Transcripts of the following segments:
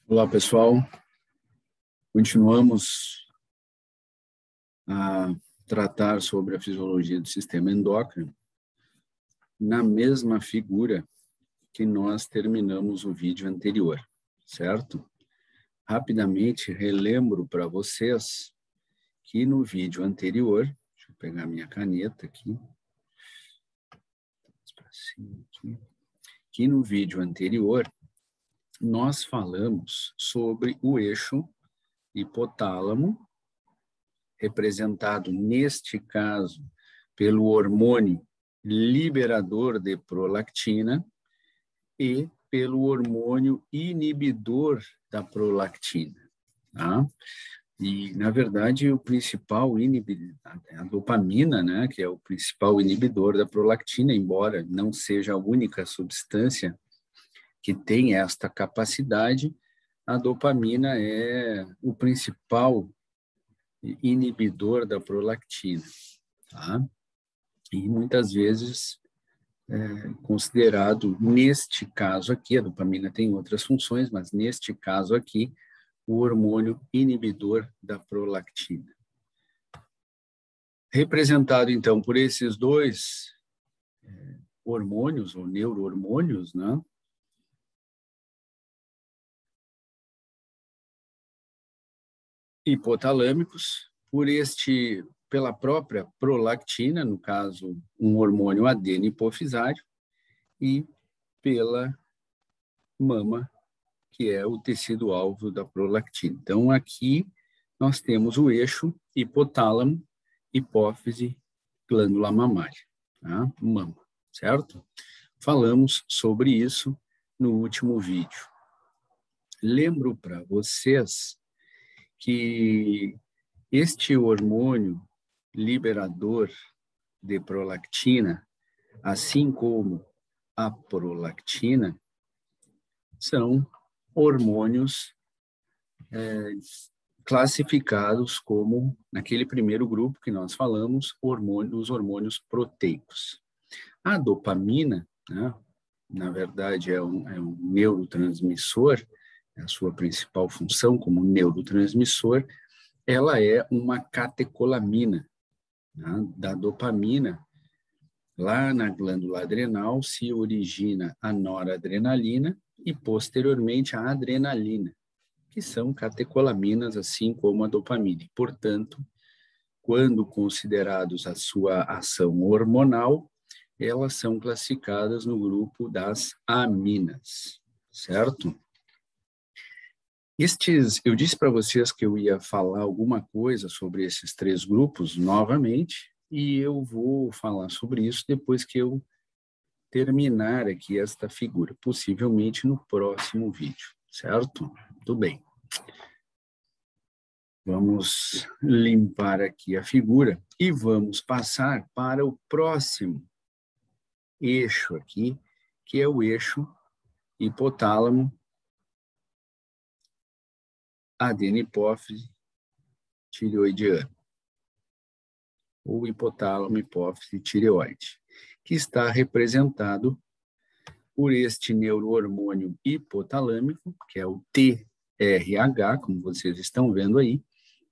Olá, pessoal. Continuamos a tratar sobre a fisiologia do sistema endócrino na mesma figura que nós terminamos o vídeo anterior, certo? Rapidamente relembro para vocês que no vídeo anterior, deixa eu pegar minha caneta aqui, que no vídeo anterior nós falamos sobre o eixo hipotálamo, representado neste caso pelo hormônio liberador de prolactina e pelo hormônio inibidor da prolactina, tá? E, na verdade, o principal inibidor, a dopamina, né, que é o principal inibidor da prolactina, embora não seja a única substância que tem esta capacidade, a dopamina é o principal inibidor da prolactina, tá? E muitas vezes considerado, neste caso aqui, a dopamina tem outras funções, mas neste caso aqui, o hormônio inibidor da prolactina. Representado, então, por esses dois hormônios, ou neurohormônios, né? Hipotalâmicos, pela própria prolactina, no caso, um hormônio adeno-hipofisário, e pela mama, que é o tecido-alvo da prolactina. Então, aqui nós temos o eixo hipotálamo, hipófise, glândula mamária, tá? Mama, certo? Falamos sobre isso no último vídeo. Lembro para vocês que este hormônio liberador de prolactina, assim como a prolactina, são hormônios classificados como, naquele primeiro grupo que nós falamos, os hormônios proteicos. A dopamina, né, na verdade, é um neurotransmissor, é a sua principal função como neurotransmissor, ela é uma catecolamina, né, da dopamina. Lá na glândula adrenal se origina a noradrenalina e, posteriormente, a adrenalina, que são catecolaminas, assim como a dopamina. Portanto, quando considerados a sua ação hormonal, elas são classificadas no grupo das aminas, certo? Eu disse para vocês que eu ia falar alguma coisa sobre esses três grupos novamente, e eu vou falar sobre isso depois que eu terminar aqui esta figura, possivelmente no próximo vídeo, certo? Muito bem. Vamos limpar aqui a figura e vamos passar para o próximo eixo aqui, que é o eixo hipotálamo, adeno-hipófise, tireoidiano, ou hipotálamo, hipófise, tireoide, que está representado por este neurohormônio hipotalâmico, que é o TRH, como vocês estão vendo aí,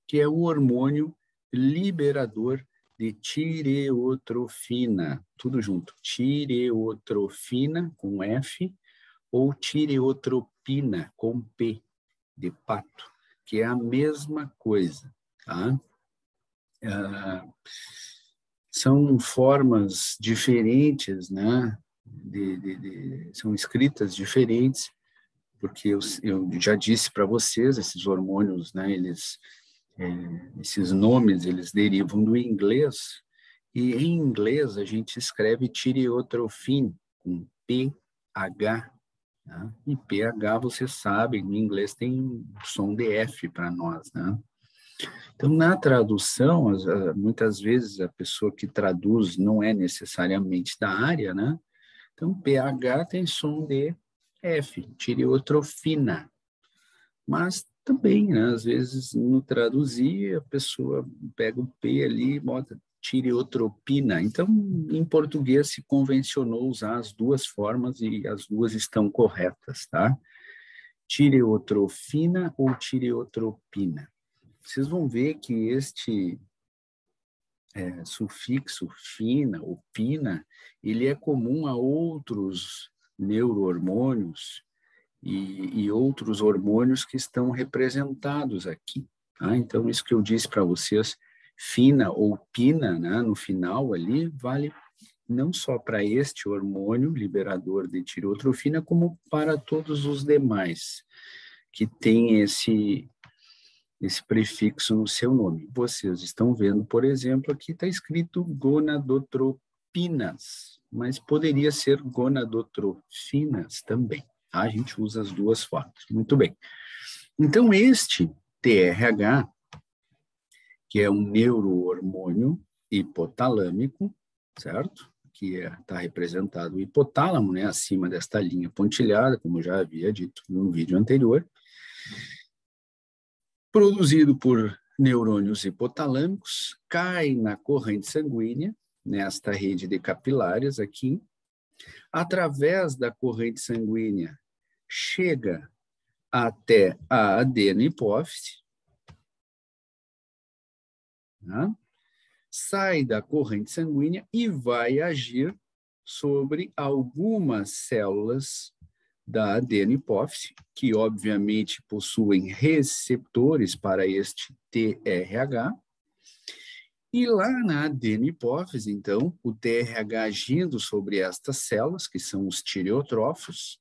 que é o hormônio liberador de tireotrofina, tudo junto, tireotrofina com F ou tireotropina com P, de pato, que é a mesma coisa, tá? São formas diferentes, né? São escritas diferentes, porque eu já disse para vocês, esses hormônios, né? Esses nomes, eles derivam do inglês, e em inglês a gente escreve tireotrofin, com PH, né? E PH, vocês sabem, no inglês tem som de F para nós, né? Então, na tradução, muitas vezes a pessoa que traduz não é necessariamente da área, né? Então, PH tem som de F, tireotrofina. Mas também, né, às vezes, no traduzir, a pessoa pega o P ali e bota tireotropina. Então, em português, se convencionou usar as duas formas e as duas estão corretas, tá? tireotrofina ou tireotropina. Vocês vão ver que este sufixo fina ou pina, ele é comum a outros neurohormônios e outros hormônios que estão representados aqui. Tá? Então, isso que eu disse para vocês, fina ou pina, né, no final ali, vale não só para este hormônio liberador de tireotrofina, como para todos os demais que têm esse prefixo no seu nome. Vocês estão vendo, por exemplo, aqui está escrito gonadotropinas, mas poderia ser gonadotrofinas também. Tá? A gente usa as duas formas. Muito bem. Então, este TRH, que é um neurohormônio hipotalâmico, certo? Que está representado o hipotálamo, né? Acima desta linha pontilhada, como já havia dito no vídeo anterior, produzido por neurônios hipotalâmicos, cai na corrente sanguínea, nesta rede de capilares aqui, através da corrente sanguínea, chega até a adenohipófise, né? Sai da corrente sanguínea e vai agir sobre algumas células da adenohipófise, que obviamente possuem receptores para este TRH. E lá na adenohipófise, então, o TRH agindo sobre estas células, que são os tireotrófos,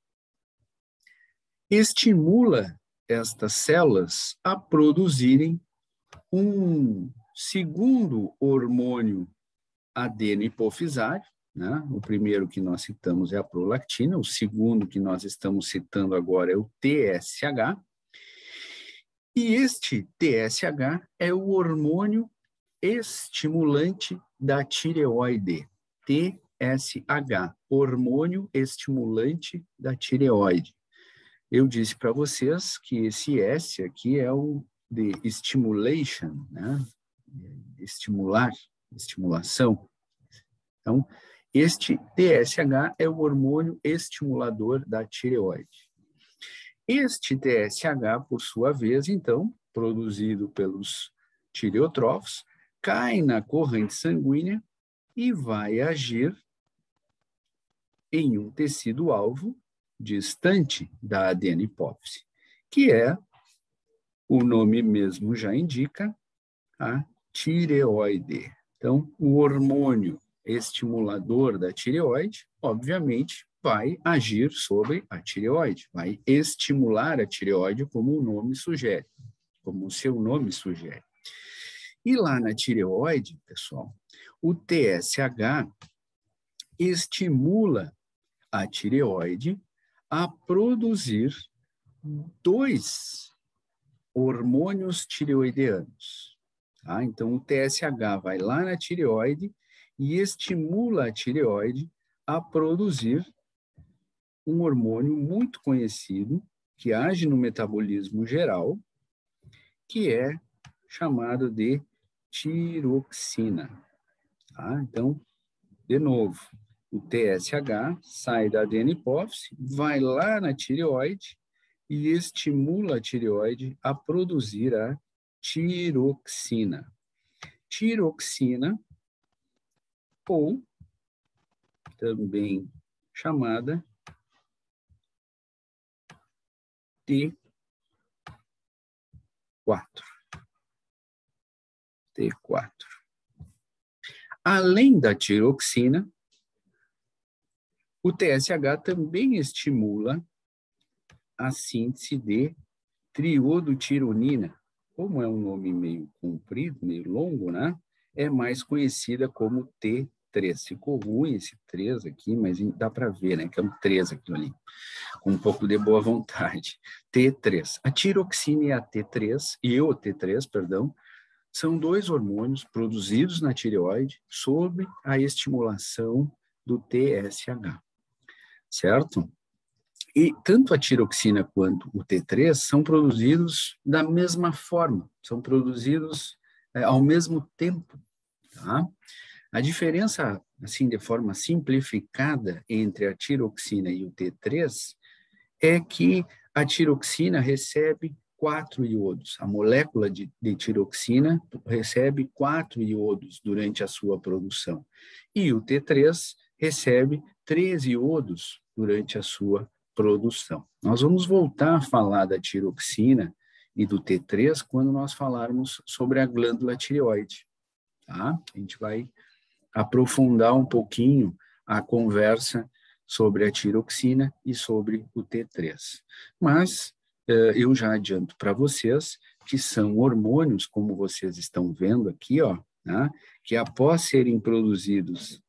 estimula estas células a produzirem um segundo hormônio adenohipofisário, né? O primeiro que nós citamos é a prolactina, o segundo que nós estamos citando agora é o TSH, e este TSH é o hormônio estimulante da tireoide, TSH, hormônio estimulante da tireoide. Eu disse para vocês que esse S aqui é o de stimulation, né? Estimular, estimulação. Então, este TSH é o hormônio estimulador da tireoide. Este TSH, por sua vez, então, produzido pelos tireotrófos, cai na corrente sanguínea e vai agir em um tecido-alvo distante da adenohipófise, que é, o nome mesmo já indica, a tireoide. Então, o hormônio estimulador da tireoide, obviamente, vai agir sobre a tireoide, vai estimular a tireoide, como o nome sugere, como o seu nome sugere. E lá na tireoide, pessoal, o TSH estimula a tireoide a produzir 2 hormônios tireoideanos. Tá? Então, o TSH vai lá na tireoide e estimula a tireoide a produzir um hormônio muito conhecido, que age no metabolismo geral, que é chamado de tiroxina. Tá? Então, de novo, o TSH sai da adenohipófise, vai lá na tireoide e estimula a tireoide a produzir a tiroxina. Tiroxina, ou também chamada T4. T4. Além da tiroxina, o TSH também estimula a síntese de triodotironina. Como é um nome meio comprido, meio longo, né? É mais conhecida como T3. Ficou ruim esse 3 aqui, mas dá para ver, né? Que é um 3 aquilo ali, com um pouco de boa vontade. T3. A tiroxina e a T3, perdão, são 2 hormônios produzidos na tireoide sob a estimulação do TSH, certo? E tanto a tiroxina quanto o T3 são produzidos da mesma forma, são produzidos ao mesmo tempo, tá? A diferença, assim, de forma simplificada entre a tiroxina e o T3 é que A tiroxina recebe 4 iodos. A molécula de tiroxina recebe 4 iodos durante a sua produção. E o T3 recebe 3 iodos durante a sua produção. Nós vamos voltar a falar da tiroxina e do T3 quando nós falarmos sobre a glândula tireoide. Tá? A gente vai aprofundar um pouquinho a conversa sobre a tiroxina e sobre o T3. Mas eu já adianto para vocês que são hormônios, como vocês estão vendo aqui, ó, né, que após serem produzidos,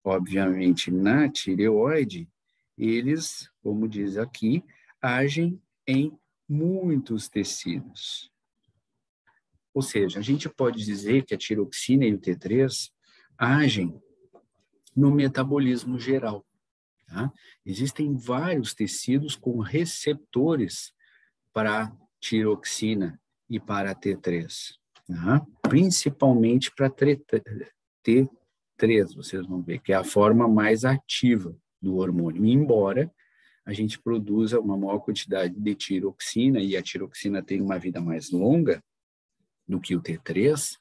obviamente, na tireoide, eles, como diz aqui, agem em muitos tecidos. Ou seja, a gente pode dizer que a tiroxina e o T3 agem no metabolismo geral. Tá? Existem vários tecidos com receptores para tiroxina e para T3, tá? Principalmente para T3, vocês vão ver, que é a forma mais ativa do hormônio, embora a gente produza uma maior quantidade de tiroxina, e a tiroxina tem uma vida mais longa do que o T3,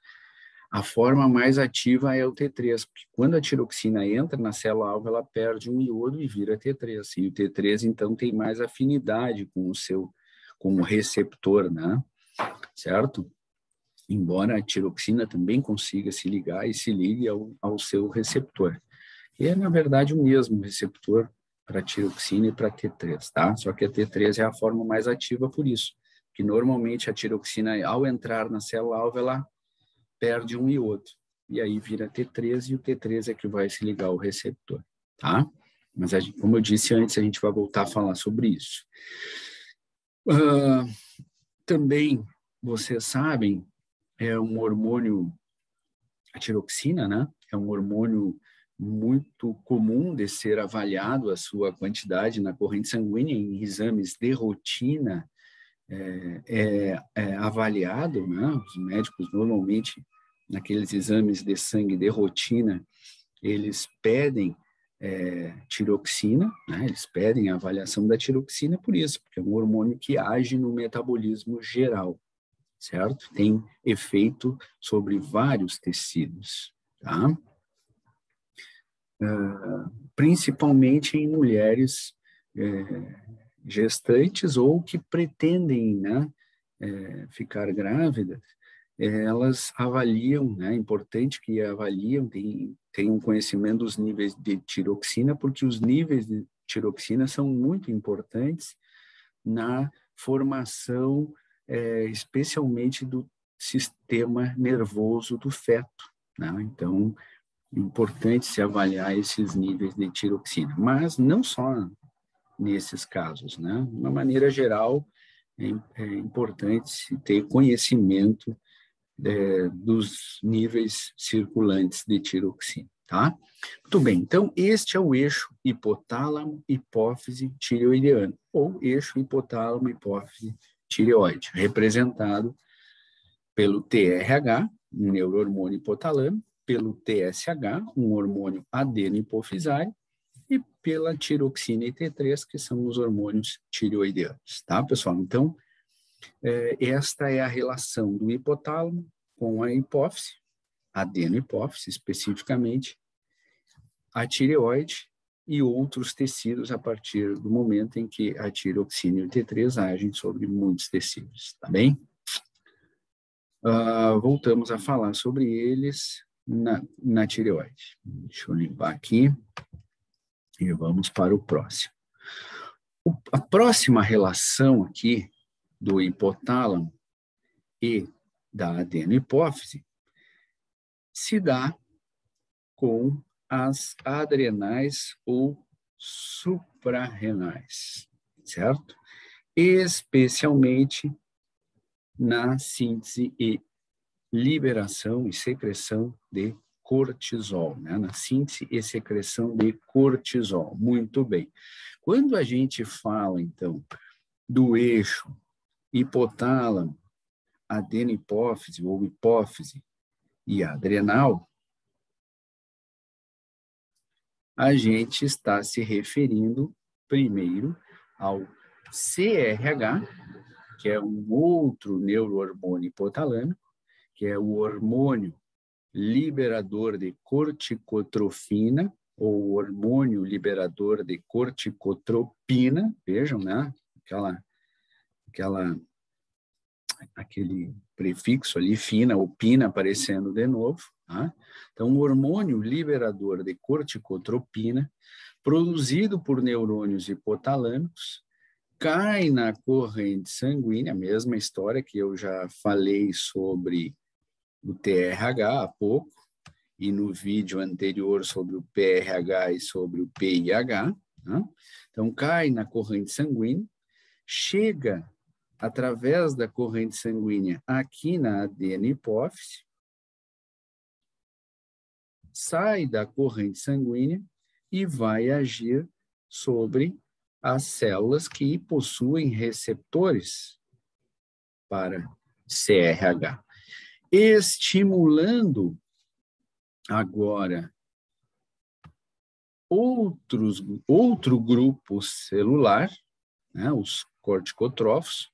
a forma mais ativa é o T3, porque quando a tiroxina entra na célula-alvo, ela perde um iodo e vira T3. E o T3, então, tem mais afinidade com o receptor, né? Certo? Embora a tiroxina também consiga se ligar e se ligue ao seu receptor. E é, na verdade, o mesmo receptor para tiroxina e para T3, tá? Só que a T3 é a forma mais ativa por isso, que normalmente a tiroxina, ao entrar na célula-alvo, ela perde um iodo, e aí vira T3, e o T3 é que vai se ligar ao receptor, tá? Mas, como eu disse antes, a gente vai voltar a falar sobre isso. Também, vocês sabem, é um hormônio, a tiroxina, né? É um hormônio muito comum de ser avaliado a sua quantidade na corrente sanguínea em exames de rotina, é avaliado, né? Os médicos normalmente naqueles exames de sangue de rotina, eles pedem tiroxina, né? Eles pedem a avaliação da tiroxina por isso, porque é um hormônio que age no metabolismo geral, certo? Tem efeito sobre vários tecidos, tá? Principalmente em mulheres gestantes ou que pretendem, né, ficar grávidas, elas avaliam, né, é importante que avaliam, tenham conhecimento dos níveis de tiroxina, porque os níveis de tiroxina são muito importantes na formação, especialmente do sistema nervoso do feto, né? Então, é importante se avaliar esses níveis de tiroxina, mas não só nesses casos, né? De uma maneira geral, é importante se ter conhecimento dos níveis circulantes de tiroxina, tá? Muito bem, então este é o eixo hipotálamo, hipófise, tireoideano, ou eixo hipotálamo, hipófise, tireoide, representado pelo TRH, um neurohormônio hipotalâmico, pelo TSH, um hormônio adeno-hipofisário, e pela tiroxina e T3, que são os hormônios tireoideanos, tá, pessoal? Então, esta é a relação do hipotálamo com a hipófise, adeno-hipófise especificamente, a tireoide e outros tecidos a partir do momento em que a tiroxina e o T3 agem sobre muitos tecidos, tá bem? Voltamos a falar sobre eles na tireoide. Deixa eu limpar aqui e vamos para o próximo. A próxima relação aqui do hipotálamo e da adenohipófise se dá com as adrenais ou suprarrenais, certo? Especialmente na síntese e liberação e secreção de cortisol, né? Na síntese e secreção de cortisol. Muito bem. Quando a gente fala, então, do eixo hipotálamo, adenohipófise ou hipófise e adrenal, a gente está se referindo primeiro ao CRH, que é um outro neurohormônio hipotalâmico, que é o hormônio liberador de corticotrofina, ou hormônio liberador de corticotropina, vejam, né? Aquele prefixo ali, fina, ou pina aparecendo de novo. Tá? Então, o hormônio liberador de corticotropina, produzido por neurônios hipotalâmicos, cai na corrente sanguínea, a mesma história que eu já falei sobre o TRH há pouco, e no vídeo anterior sobre o PRH e sobre o PIH. Né? Então, cai na corrente sanguínea, chega através da corrente sanguínea aqui na adeno-hipófise, sai da corrente sanguínea e vai agir sobre as células que possuem receptores para CRH, estimulando agora outro grupo celular, né, os corticotrófos,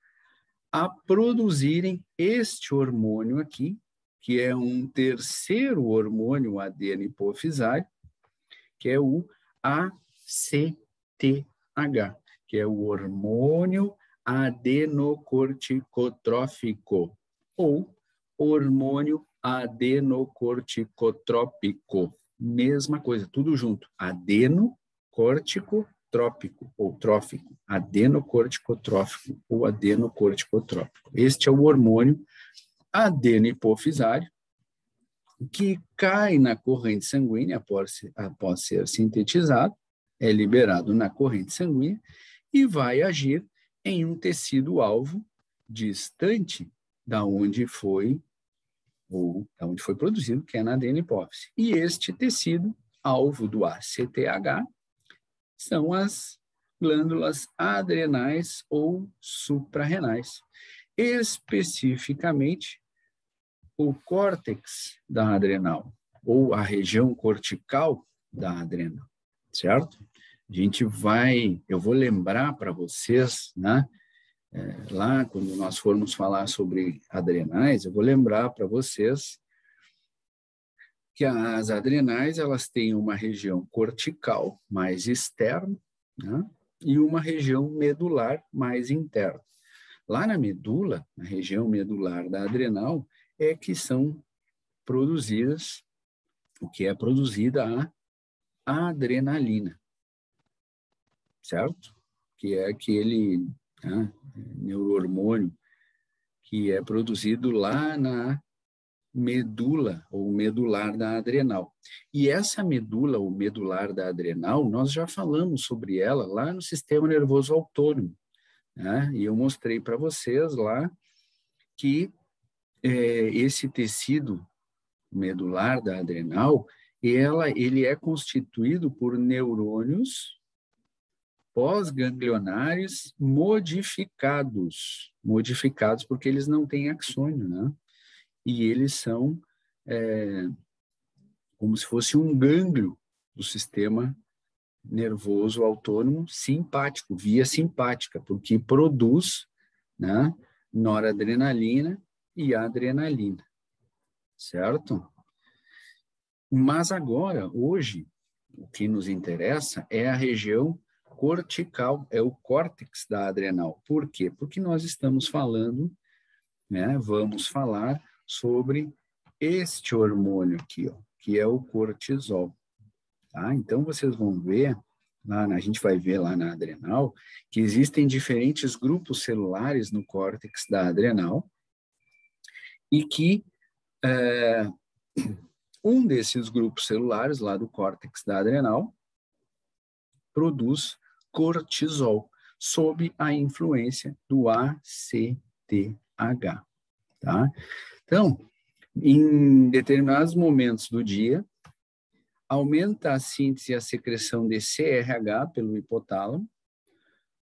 a produzirem este hormônio aqui, que é um terceiro hormônio adeno-hipofisário, que é o ACTH, que é o hormônio adenocorticotrófico, ou hormônio adenocorticotrópico. Mesma coisa, tudo junto. Adenocorticotrópico, ou trófico. Adenocorticotrófico, ou adenocorticotrópico. Este é o hormônio adeno-hipofisário, que cai na corrente sanguínea após ser sintetizado, é liberado na corrente sanguínea e vai agir em um tecido-alvo distante da onde foi produzido, que é na adeno-hipófise. E este tecido, alvo do ACTH, são as glândulas adrenais ou suprarrenais. Especificamente, o córtex da adrenal, ou a região cortical da adrenal, certo? Eu vou lembrar para vocês, né? Lá, quando nós formos falar sobre adrenais, eu vou lembrar para vocês que as adrenais, elas têm uma região cortical mais externa, né? E uma região medular mais interna. Lá na medula, na região medular da adrenal, é que são produzidas, o que é produzida a adrenalina, certo? Que é aquele, né, neurohormônio que é produzido lá na medula, ou medular da adrenal. E essa medula, ou medular da adrenal, nós já falamos sobre ela lá no sistema nervoso autônomo, né? E eu mostrei para vocês lá que esse tecido medular da adrenal, ele é constituído por neurônios pós-ganglionares modificados porque eles não têm axônio, né? E eles são como se fosse um gânglio do sistema nervoso autônomo simpático, via simpática, porque produz, né, noradrenalina e adrenalina, certo? Mas agora, hoje, o que nos interessa é a região cortical, é o córtex da adrenal. Por quê? Porque nós estamos falando, né, vamos falar sobre este hormônio aqui, ó, que é o cortisol. Tá? Então, vocês vão ver, a gente vai ver lá na adrenal, que existem diferentes grupos celulares no córtex da adrenal e que um desses grupos celulares lá do córtex da adrenal produz cortisol sob a influência do ACTH. Tá? Então, em determinados momentos do dia, aumenta a síntese e a secreção de CRH pelo hipotálamo,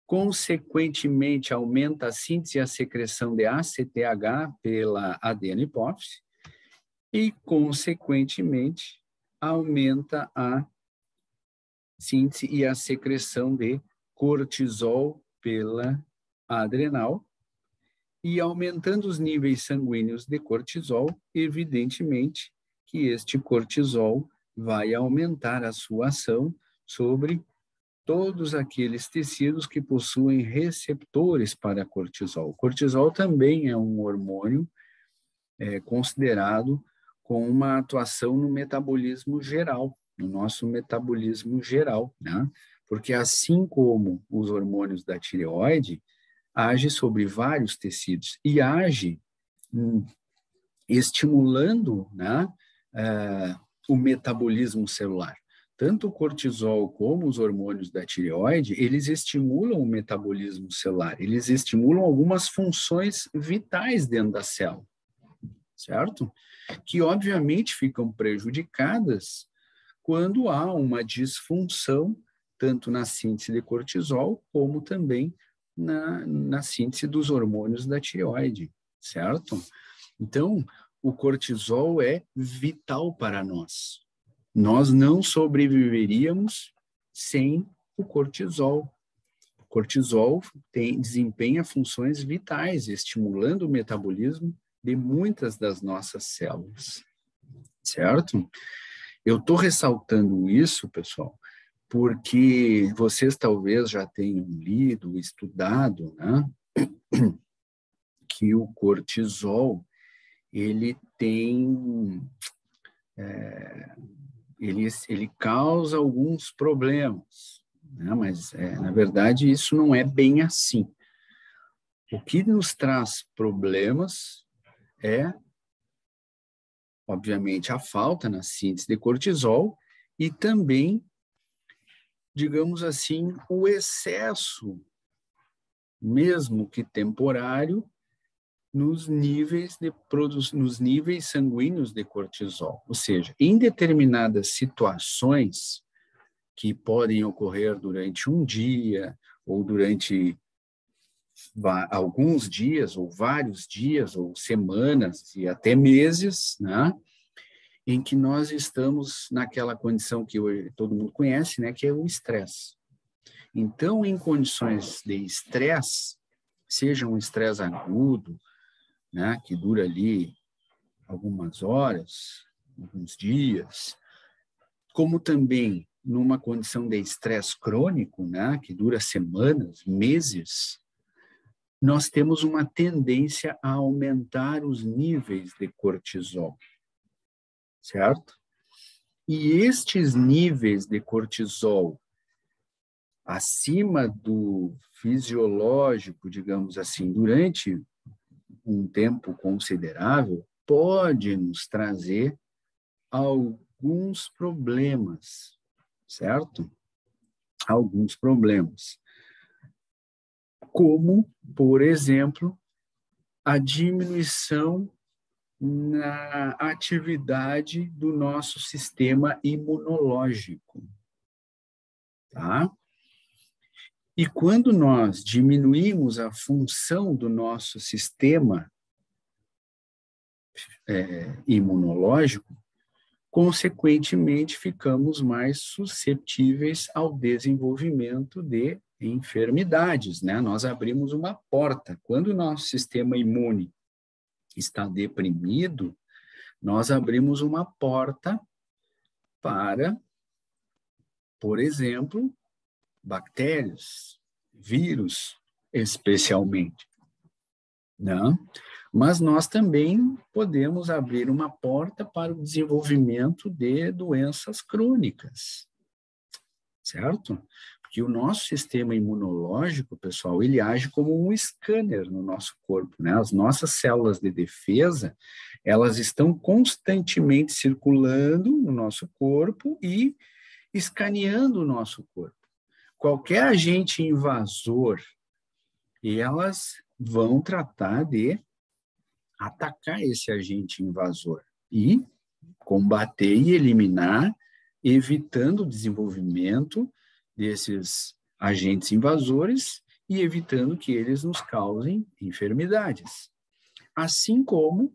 consequentemente aumenta a síntese e a secreção de ACTH pela adeno-hipófise e, consequentemente, aumenta a síntese e a secreção de cortisol pela adrenal e aumentando os níveis sanguíneos de cortisol, evidentemente que este cortisol vai aumentar a sua ação sobre todos aqueles tecidos que possuem receptores para cortisol. O cortisol também é um hormônio considerado com uma atuação no metabolismo geral, no nosso metabolismo geral, né? Porque assim como os hormônios da tireoide, age sobre vários tecidos e age estimulando, né, o metabolismo celular. Tanto o cortisol como os hormônios da tireoide, eles estimulam o metabolismo celular, eles estimulam algumas funções vitais dentro da célula, certo? Que obviamente ficam prejudicadas quando há uma disfunção, tanto na síntese de cortisol, como também na síntese dos hormônios da tireoide, certo? Então, o cortisol é vital para nós. Nós não sobreviveríamos sem o cortisol. O cortisol desempenha funções vitais, estimulando o metabolismo de muitas das nossas células, certo? Eu estou ressaltando isso, pessoal, porque vocês talvez já tenham lido, estudado, né, que o cortisol, ele tem, ele causa alguns problemas, né, mas, na verdade, isso não é bem assim. O que nos traz problemas é, obviamente, a falta na síntese de cortisol e também, digamos assim, o excesso, mesmo que temporário, nos níveis sanguíneos de cortisol. Ou seja, em determinadas situações que podem ocorrer durante um dia ou durante alguns dias ou vários dias ou semanas e até meses, né, em que nós estamos naquela condição que hoje todo mundo conhece, né, que é o estresse. Então, em condições de estresse, seja um estresse agudo, né, que dura ali algumas horas, alguns dias, como também numa condição de estresse crônico, né, que dura semanas, meses, nós temos uma tendência a aumentar os níveis de cortisol, certo? E estes níveis de cortisol acima do fisiológico, digamos assim, durante um tempo considerável, pode nos trazer alguns problemas, certo? Alguns problemas. Como, por exemplo, a diminuição na atividade do nosso sistema imunológico, tá? E quando nós diminuímos a função do nosso sistema imunológico, consequentemente, ficamos mais suscetíveis ao desenvolvimento de enfermidades, né? Nós abrimos uma porta. Quando o nosso sistema imune está deprimido, nós abrimos uma porta para, por exemplo, bactérias, vírus, especialmente, né? Mas nós também podemos abrir uma porta para o desenvolvimento de doenças crônicas, certo? Porque o nosso sistema imunológico, pessoal, ele age como um scanner no nosso corpo, né? As nossas células de defesa, elas estão constantemente circulando no nosso corpo e escaneando o nosso corpo. Qualquer agente invasor, elas vão tratar de atacar esse agente invasor e combater e eliminar, evitando o desenvolvimento desses agentes invasores e evitando que eles nos causem enfermidades. Assim como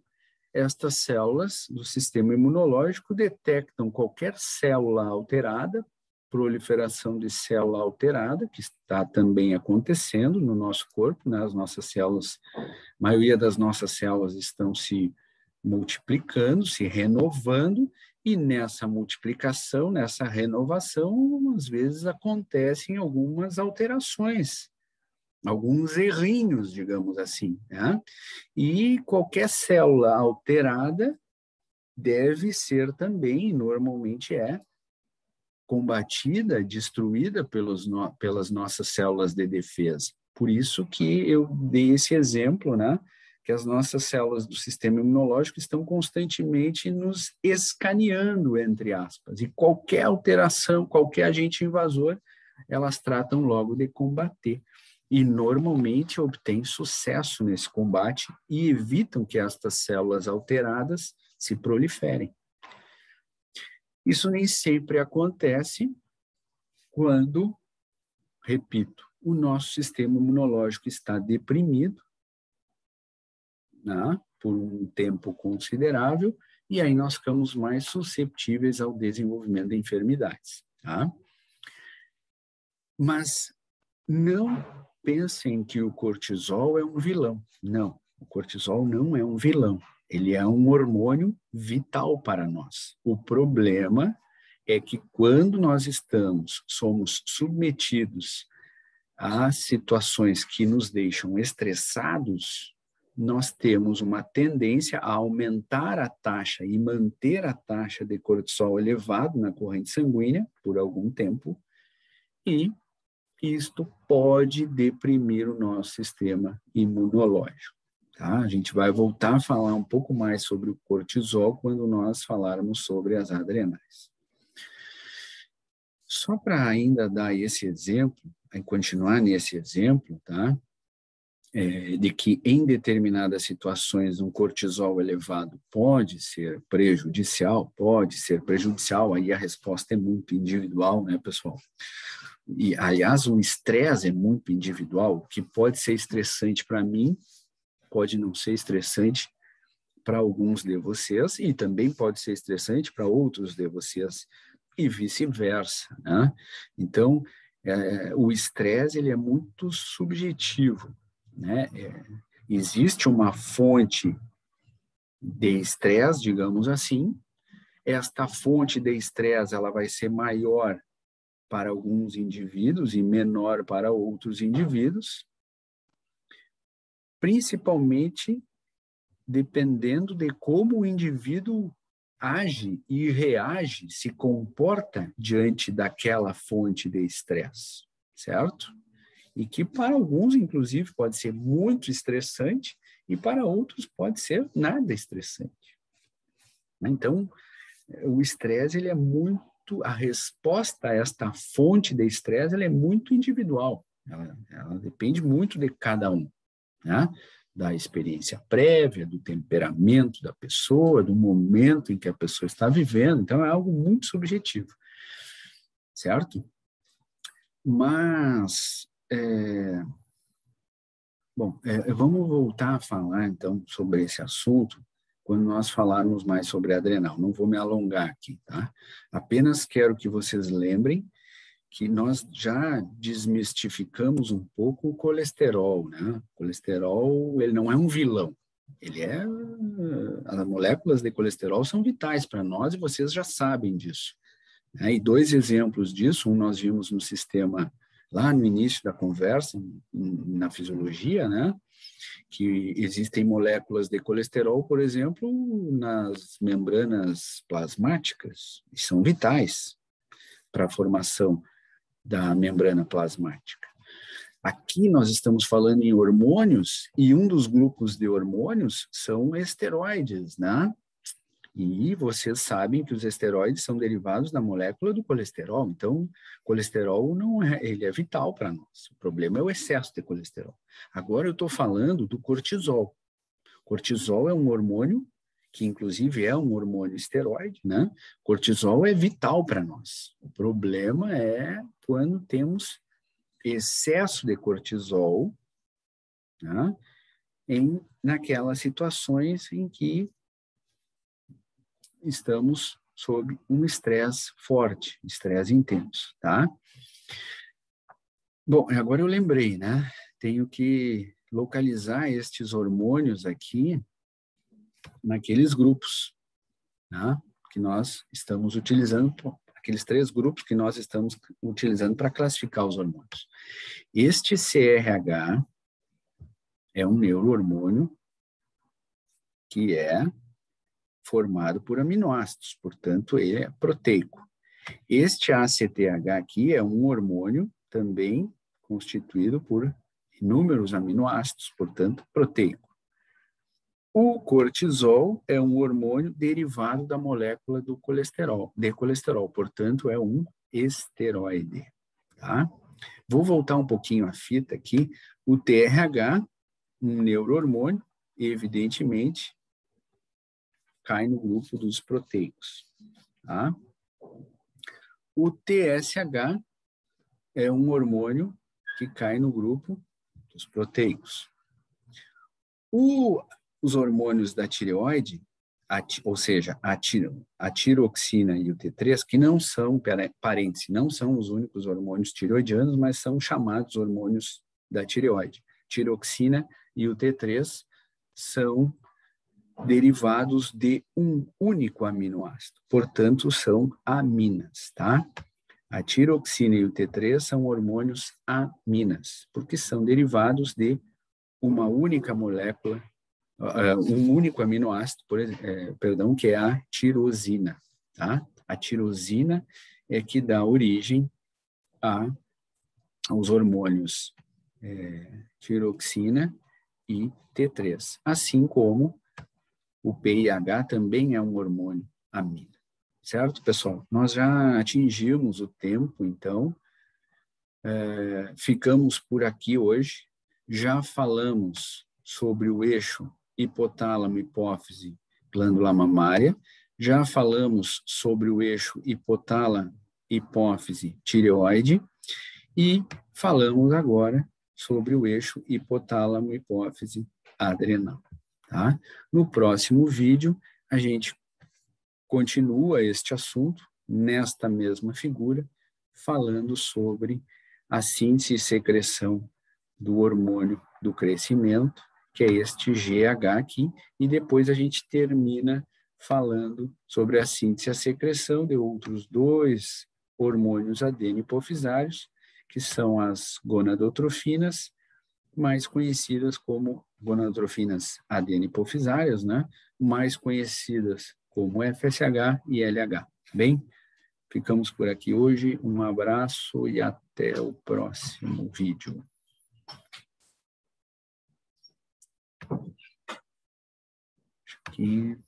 estas células do sistema imunológico detectam qualquer célula alterada, proliferação de célula alterada, que está também acontecendo no nosso corpo, né? As nossas células, a maioria das nossas células estão se multiplicando, se renovando, e nessa multiplicação, nessa renovação, às vezes acontecem algumas alterações, alguns errinhos, digamos assim, né? E qualquer célula alterada deve ser também, normalmente combatida, destruída pelas nossas células de defesa. Por isso que eu dei esse exemplo, né? Que as nossas células do sistema imunológico estão constantemente nos escaneando, entre aspas, e qualquer alteração, qualquer agente invasor, elas tratam logo de combater. E normalmente obtêm sucesso nesse combate e evitam que estas células alteradas se proliferem. Isso nem sempre acontece quando, repito, o nosso sistema imunológico está deprimido, né, por um tempo considerável, e aí nós ficamos mais susceptíveis ao desenvolvimento de enfermidades. Tá? Mas não pensem que o cortisol é um vilão. Não, o cortisol não é um vilão. Ele é um hormônio vital para nós. O problema é que quando nós somos submetidos a situações que nos deixam estressados, nós temos uma tendência a aumentar a taxa e manter a taxa de cortisol elevado na corrente sanguínea por algum tempo, e isto pode deprimir o nosso sistema imunológico. Tá? A gente vai voltar a falar um pouco mais sobre o cortisol quando nós falarmos sobre as adrenais. Só para ainda dar esse exemplo, continuar nesse exemplo, tá? De que em determinadas situações um cortisol elevado pode ser prejudicial, aí a resposta é muito individual, né, pessoal? E, aliás, o estresse é muito individual, o que pode ser estressante para mim, pode não ser estressante para alguns de vocês, e também pode ser estressante para outros de vocês, e vice-versa, né? Então, o estresse, ele é muito subjetivo, né? Existe uma fonte de estresse, digamos assim, esta fonte de estresse, ela vai ser maior para alguns indivíduos e menor para outros indivíduos, principalmente dependendo de como o indivíduo age e reage, se comporta diante daquela fonte de estresse, certo? E que para alguns, inclusive, pode ser muito estressante e para outros pode ser nada estressante. Então, o estresse, ele é muito, a resposta a esta fonte de estresse, ela é muito individual, ela depende muito de cada um, né? Da experiência prévia, do temperamento da pessoa, do momento em que a pessoa está vivendo. Então, é algo muito subjetivo, certo? Mas, vamos voltar a falar, então, sobre esse assunto quando nós falarmos mais sobre adrenal. Não vou me alongar aqui, tá? Apenas quero que vocês lembrem que nós já desmistificamos um pouco o colesterol, né? O colesterol, ele não é um vilão. As moléculas de colesterol são vitais para nós e vocês já sabem disso, né? E dois exemplos disso, um nós vimos no sistema, lá no início da conversa, na fisiologia, né? Que existem moléculas de colesterol, por exemplo, nas membranas plasmáticas, e são vitais para a formação da membrana plasmática. Aqui nós estamos falando em hormônios, e um dos grupos de hormônios são esteroides, né? E vocês sabem que os esteroides são derivados da molécula do colesterol, então colesterol ele é vital para nós. O problema é o excesso de colesterol. Agora eu estou falando do cortisol. Cortisol é um hormônio que inclusive é um hormônio esteroide, né? Cortisol é vital para nós. O problema é quando temos excesso de cortisol, né? Naquelas situações em que estamos sob um estresse forte, estresse intenso, tá? Bom, agora eu lembrei, né? Tenho que localizar estes hormônios aqui naqueles grupos, tá? Que nós estamos utilizando, aqueles 3 grupos que nós estamos utilizando para classificar os hormônios. Este CRH é um neurohormônio que é formado por aminoácidos, portanto, ele é proteico. Este ACTH aqui é um hormônio também constituído por inúmeros aminoácidos, portanto, proteico. O cortisol é um hormônio derivado da molécula do colesterol, de colesterol, portanto, é um esteroide, tá? Vou voltar um pouquinho a fita aqui. O TRH, um neurohormônio, evidentemente, cai no grupo dos proteicos, tá? O TSH é um hormônio que cai no grupo dos proteicos. Os hormônios da tireoide, ou seja, a tiroxina e o T3, que não são, parênteses, não são os únicos hormônios tireoidianos, mas são chamados hormônios da tireoide. Tiroxina e o T3 são derivados de um único aminoácido, portanto, são aminas, tá? A tiroxina e o T3 são hormônios aminas, porque são derivados de uma única molécula, um único aminoácido, que é a tirosina, tá? A tirosina é que dá origem aos hormônios tiroxina e T3, assim como o PIH também é um hormônio amina. Certo, pessoal? Nós já atingimos o tempo, então, ficamos por aqui hoje. Já falamos sobre o eixo hipotálamo, hipófise, glândula mamária. Já falamos sobre o eixo hipotálamo, hipófise, tireoide. E falamos agora sobre o eixo hipotálamo, hipófise, adrenal. Tá? No próximo vídeo, a gente continua este assunto nesta mesma figura, falando sobre a síntese e secreção do hormônio do crescimento, que é este GH aqui, e depois a gente termina falando sobre a síntese e a secreção de outros 2 hormônios adenipofisários, que são as gonadotrofinas, mais conhecidas como gonadotrofinas adenipofisárias, né? Mais conhecidas como FSH e LH. Bem, ficamos por aqui hoje. Um abraço e até o próximo vídeo. Aqui.